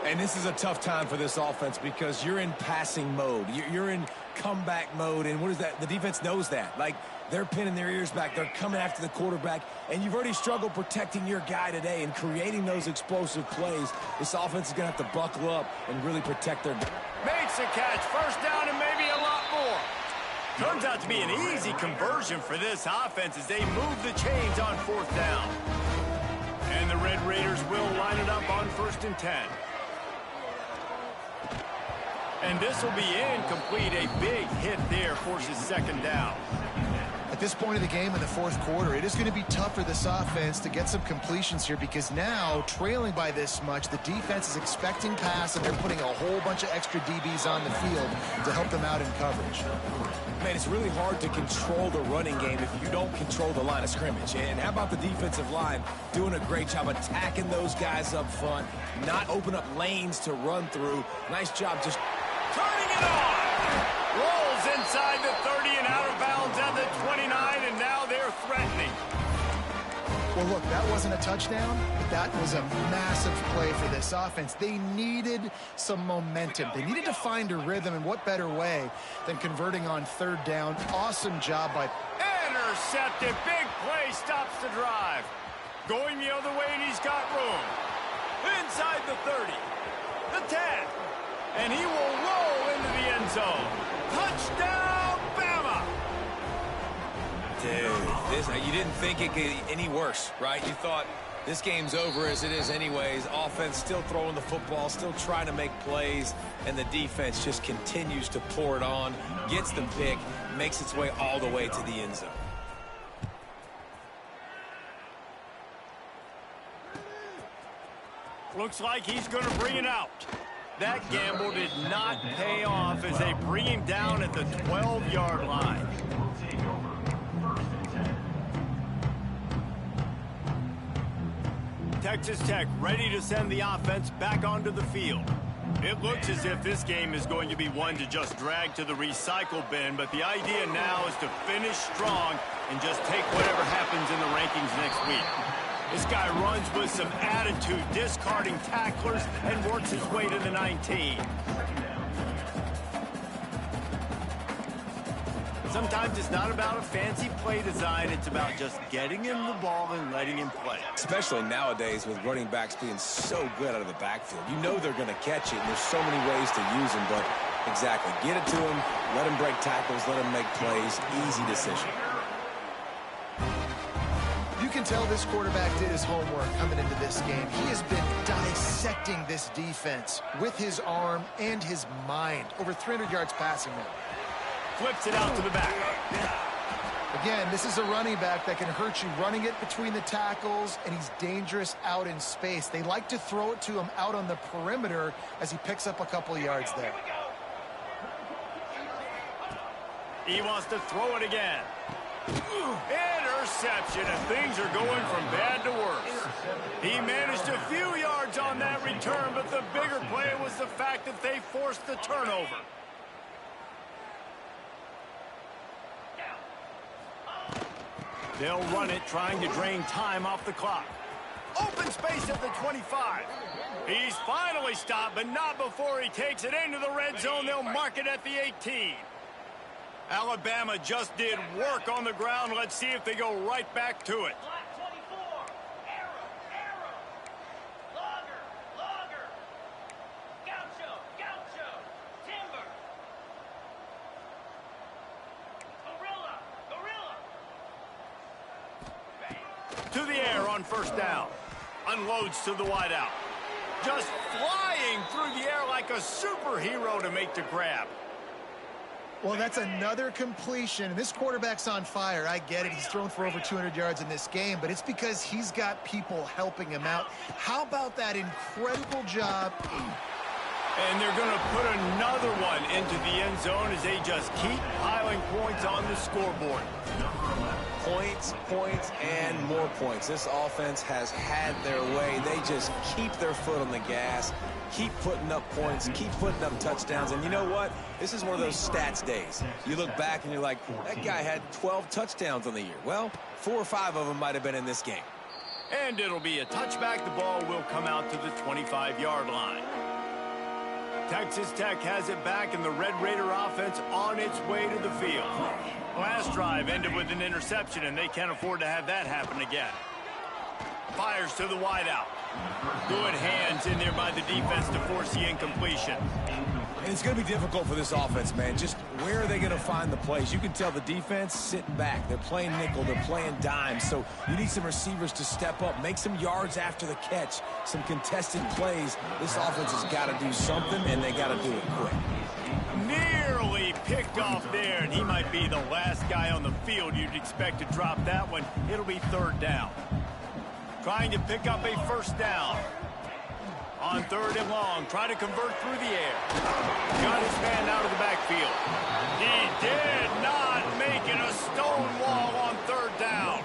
And this is a tough time for this offense because you're in passing mode. You're in comeback mode, and what is that? The defense knows that. Like, they're pinning their ears back. They're coming after the quarterback, and you've already struggled protecting your guy today and creating those explosive plays. This offense is going to have to buckle up and really protect their... Makes a catch. First down and maybe a lot more. Turns out to be an easy conversion for this offense as they move the chains on 4th down. And the Red Raiders will line it up on 1st and 10. And this will be incomplete. A big hit there forces 2nd down. At this point of the game in the 4th quarter, it is going to be tough for this offense to get some completions here because now, trailing by this much, the defense is expecting pass, and they're putting a whole bunch of extra DBs on the field to help them out in coverage. Man, it's really hard to control the running game if you don't control the line of scrimmage. And how about the defensive line doing a great job attacking those guys up front, not open up lanes to run through. Nice job just turning it on. Rolls inside the 30 and out of bounds at the 29, and now they're threatening. Well, look, that wasn't a touchdown, but that was a massive play for this offense. They needed some momentum. They needed to find a rhythm, and what better way than converting on 3rd down. Awesome job by... Intercepted. Big play stops the drive. Going the other way, and he's got room. Inside the 30. The 10. And he will roll into the end zone. Touchdown, Bama! Dude, you didn't think it could get any worse, right? You thought this game's over as it is anyways. Offense still throwing the football, still trying to make plays, and the defense just continues to pour it on, gets the pick, makes its way all the way to the end zone. Looks like he's going to bring it out. That gamble did not pay off as they bring him down at the 12-yard line. Texas Tech ready to send the offense back onto the field. It looks as if this game is going to be one to just drag to the recycle bin, but the idea now is to finish strong and just take whatever happens in the rankings next week. This guy runs with some attitude, discarding tacklers, and works his way to the 19. Sometimes it's not about a fancy play design. It's about just getting him the ball and letting him play. Especially nowadays with running backs being so good out of the backfield. You know they're going to catch it, and there's so many ways to use them, but exactly. Get it to him, let him break tackles, let him make plays. Easy decision. You can tell this quarterback did his homework coming into this game. He has been dissecting this defense with his arm and his mind. Over 300 yards passing now. Flips it out to the back. Again, this is a running back that can hurt you running it between the tackles, and he's dangerous out in space. They like to throw it to him out on the perimeter as he picks up a couple of yards there. He wants to throw it again. Interception, and things are going from bad to worse. He managed a few yards on that return, but the bigger play was the fact that they forced the turnover. They'll run it, trying to drain time off the clock. Open space at the 25. He's finally stopped, but not before he takes it into the red zone. They'll mark it at the 18. Alabama just did work on the ground. Let's see if they go right back to it. Black 24. Arrow. Logger. Gaucho. Timber. Gorilla. To the air on first down. Unloads to the wideout. Just flying through the air like a superhero to make the grab. Well, that's another completion. This quarterback's on fire. I get it. He's thrown for over 200 yards in this game, but it's because he's got people helping him out. How about that incredible job? And they're going to put another one into the end zone as they just keep piling points on the scoreboard. Points, and more points. This offense has had their way. They just keep their foot on the gas, keep putting up points, keep putting up touchdowns. And you know what? This is one of those stats days. You look back and you're like, that guy had 12 touchdowns on the year. Well, 4 or 5 of them might have been in this game. And it'll be a touchback. The ball will come out to the 25-yard line. Texas Tech has it back, and the Red Raider offense on its way to the field. Last drive ended with an interception, and they can't afford to have that happen again. Fires to the wideout. Good hands in there by the defense to force the incompletion. And it's going to be difficult for this offense, man. Just where are they going to find the plays? You can tell the defense sitting back. They're playing nickel. They're playing dime. So you need some receivers to step up, make some yards after the catch, some contested plays. This offense has got to do something, and they got to do it quick. Nearly picked off there, and he might be the last guy on the field you'd expect to drop that one. It'll be third down. Trying to pick up a first down. On third and long, try to convert through the air. Got his man out of the backfield. He did not make it a stone wall on third down.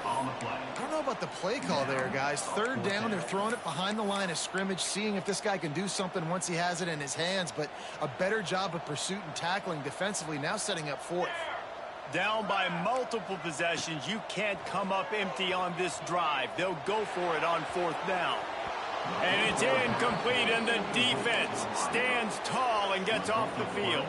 I don't know about the play call there, guys. Third down, they're throwing it behind the line of scrimmage, seeing if this guy can do something once he has it in his hands, but a better job of pursuit and tackling defensively, now setting up fourth. Down by multiple possessions, you can't come up empty on this drive. They'll go for it on fourth down. And it's incomplete, and the defense stands tall and gets off the field.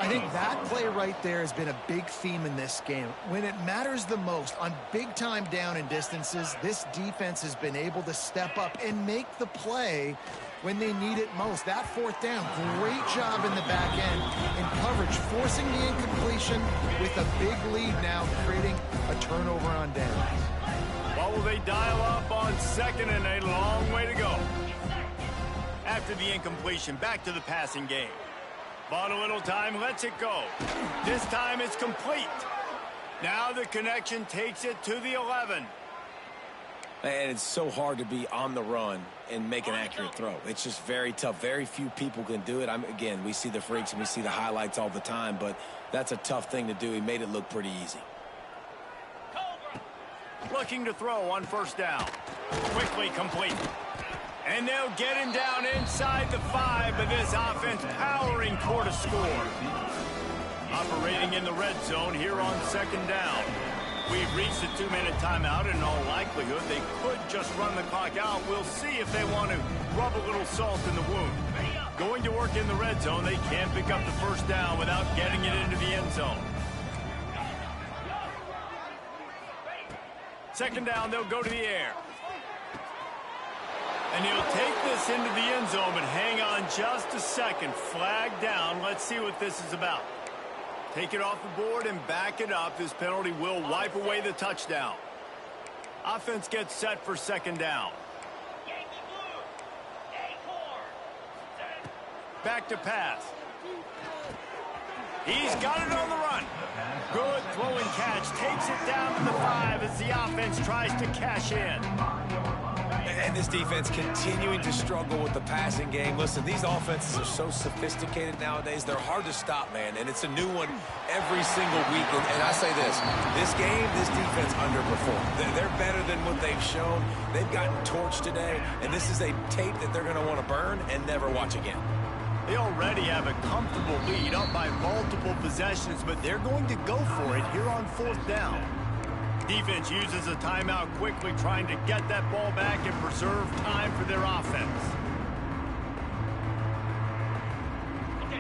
I think that play right there has been a big theme in this game. When it matters the most, on big-time down and distances, this defense has been able to step up and make the play when they need it most. That fourth down, great job in the back end in coverage, forcing the incompletion with a big lead now, creating a turnover on downs. What will they dial up on second, and a long way to go? After the incompletion, back to the passing game. Bought a little time, lets it go. This time it's complete. Now the connection takes it to the 11. And it's so hard to be on the run and make an accurate throw. It's just very tough. Very few people can do it. Again, we see the freaks and we see the highlights all the time, but that's a tough thing to do. He made it look pretty easy. Looking to throw on first down. Quickly complete. And they'll get him down inside the 5, but this offense powering toward a score. Operating in the red zone here on second down. We've reached a 2-minute timeout, and in all likelihood, they could just run the clock out. We'll see if they want to rub a little salt in the wound. Going to work in the red zone, they can't pick up the first down without getting it into the end zone. Second down, they'll go to the air. And he'll take this into the end zone, but hang on just a second. Flag down. Let's see what this is about. Take it off the board and back it up. This penalty will wipe away the touchdown. Offense gets set for second down. Yankee blue. back to pass. He's got it on the run. Good throw and catch. Takes it down to the 5 as the offense tries to cash in. And this defense continuing to struggle with the passing game. Listen, these offenses are so sophisticated nowadays. They're hard to stop, man. And it's a new one every single week. And I say this game, this defense underperformed. They're better than what they've shown. They've gotten torched today. And this is a tape that they're going to want to burn and never watch again. They already have a comfortable lead up by multiple possessions, but they're going to go for it here on 4th down. Defense uses a timeout quickly, trying to get that ball back and preserve time for their offense.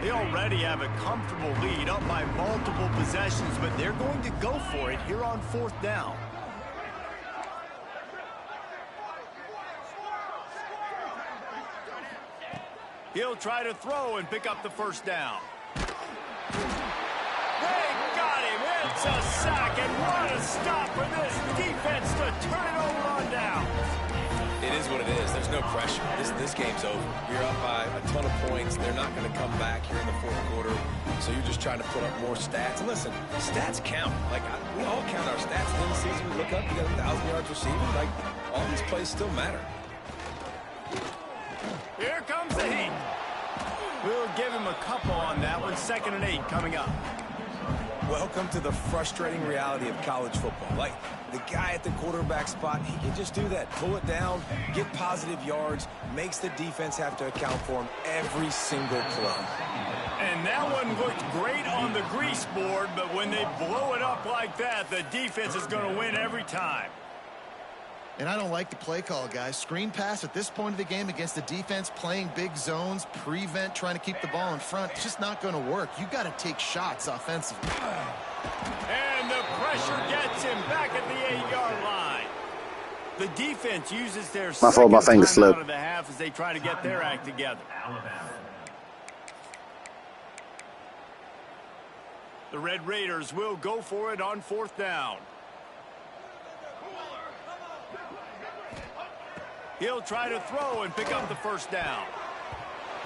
They already have a comfortable lead up by multiple possessions, but they're going to go for it here on 4th down. He'll try to throw and pick up the 1st down. They got him. It's a sack, and what a stop for this defense to turn it over on down. It is what it is. There's no pressure. This game's over. You're up by a ton of points. They're not going to come back here in the 4th quarter, so you're just trying to put up more stats. And listen, stats count. Like, we all count our stats. In the season, we look up, you got 1,000 yards receiving. Like, all these plays still matter. Here comes the heat. We'll give him a couple on that one. 2nd and 8 coming up. Welcome to the frustrating reality of college football. Like, the guy at the quarterback spot, he can just do that. Pull it down, get positive yards, makes the defense have to account for him every single play. And that one looked great on the grease board, but when they blow it up like that, the defense is going to win every time. And I don't like the play call, guys. Screen pass at this point of the game against the defense, playing big zones, prevent, trying to keep the ball in front. It's just not going to work. You got to take shots offensively. And the pressure gets him back at the 8-yard line. The defense uses their second time out of the half as they try to get their act together. The Red Raiders will go for it on 4th down. He'll try to throw and pick up the 1st down.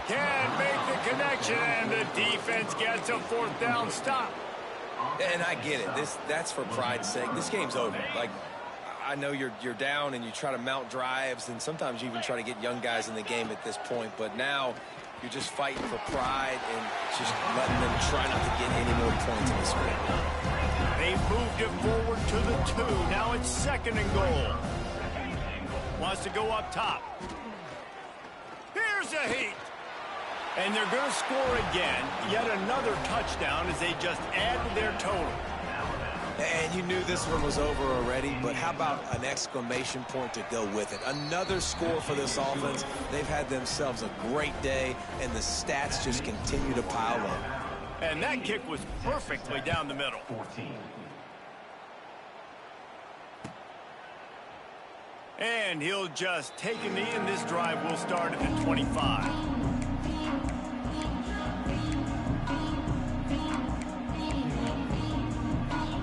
Can't make the connection, and the defense gets a 4th down stop. And I get it. That's for pride's sake. This game's over. Like, I know you're down and you try to mount drives, and sometimes you even try to get young guys in the game at this point. But now you're just fighting for pride and just letting them try not to get any more points in this game. They've moved it forward to the 2. Now it's 2nd and goal. Wants to go up top. Here's a heat. And they're going to score again. Yet another touchdown as they just add to their total. And you knew this one was over already, but how about an exclamation point to go with it? Another score for this offense. They've had themselves a great day, and the stats just continue to pile up. And that kick was perfectly down the middle. And he'll just take a knee, and this drive will start at the 25.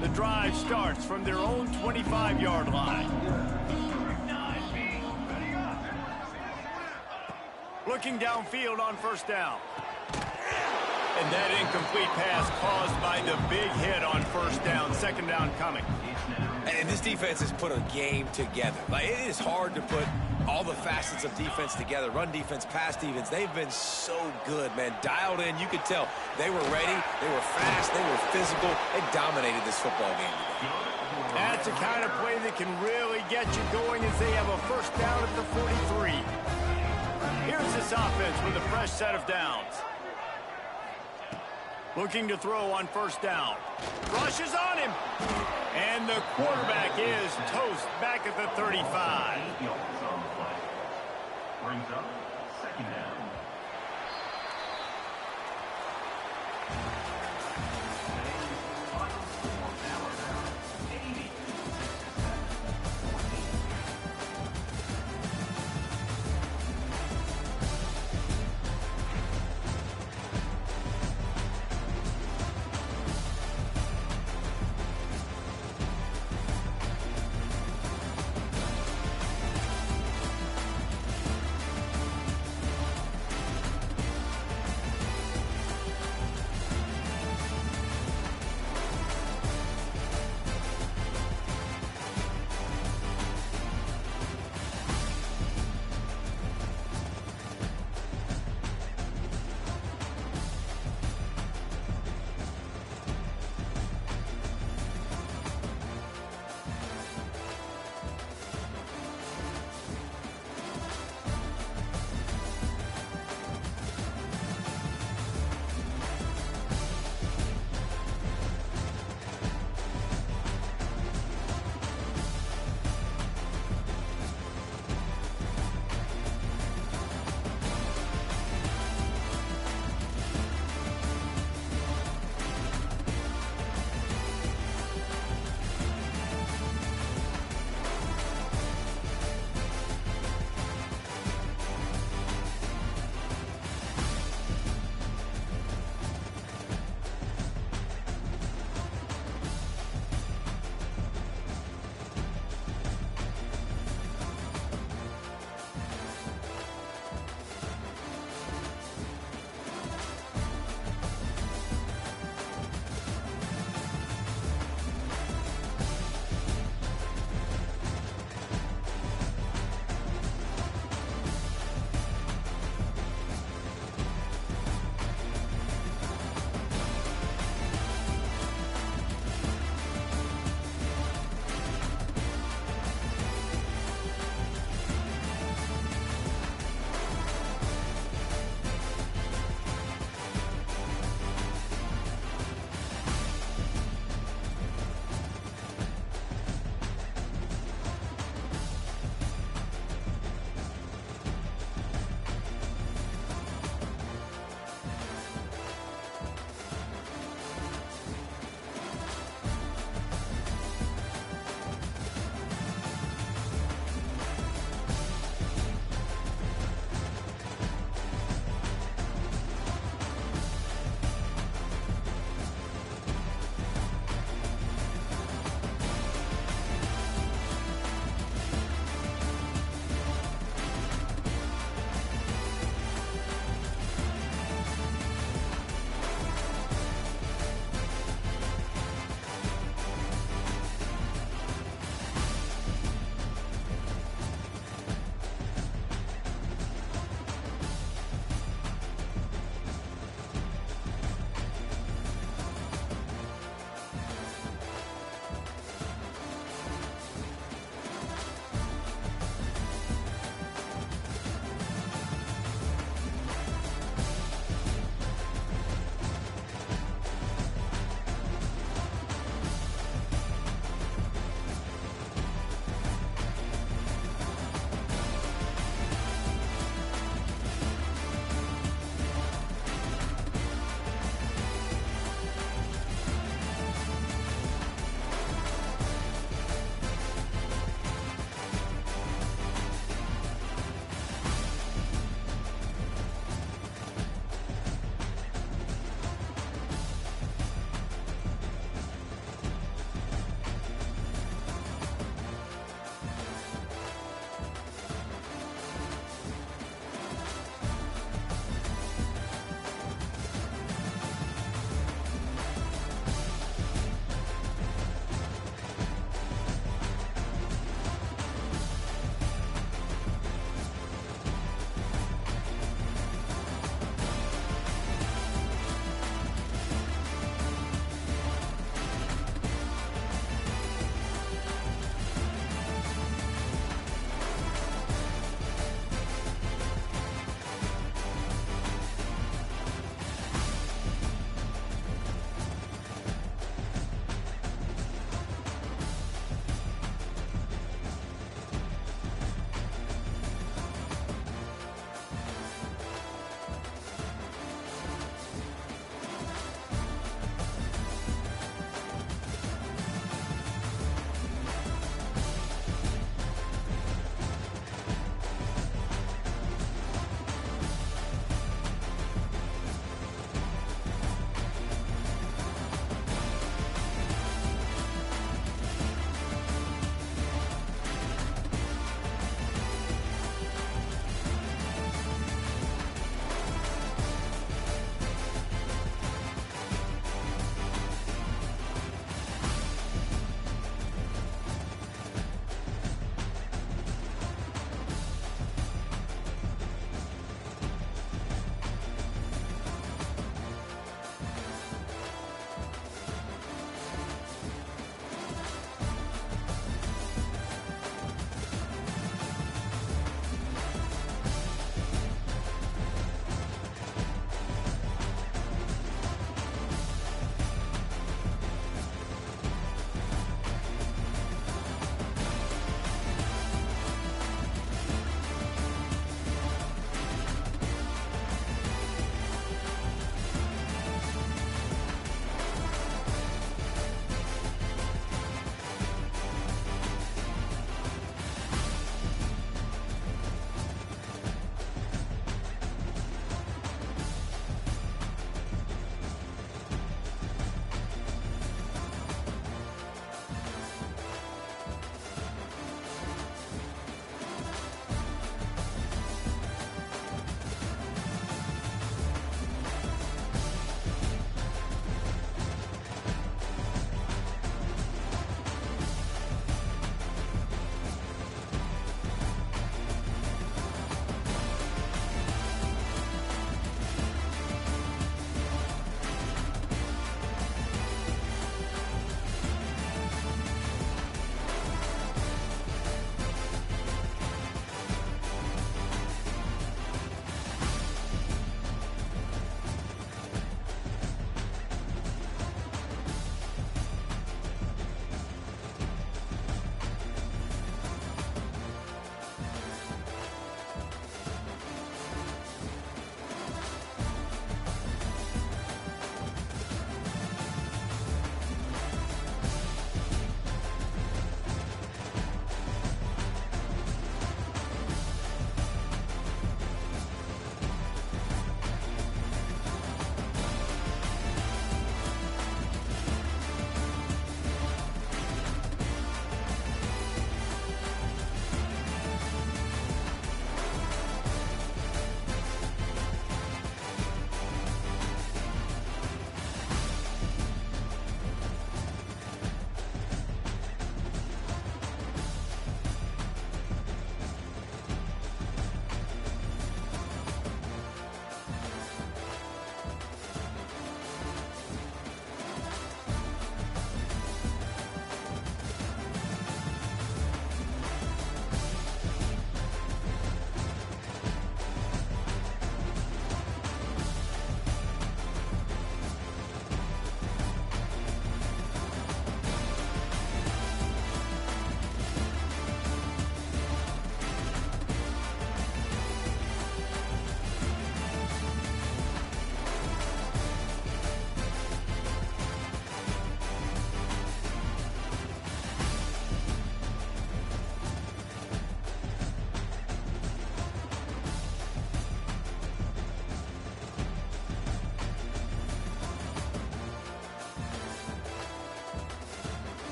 The drive starts from their own 25-yard line. Looking downfield on 1st down. And that incomplete pass caused by the big hit on 1st down. 2nd down coming. And this defense has put a game together. Like, it is hard to put all the facets of defense together. Run defense, pass defense. They've been so good, man. Dialed in. You could tell they were ready. They were fast. They were physical. They dominated this football game today. That's the kind of play that can really get you going as they have a 1st down at the 43. Here's this offense with a fresh set of downs. Looking to throw on 1st down. Rushes on him. And the quarterback is toast back at the 35. Brings up 2nd down.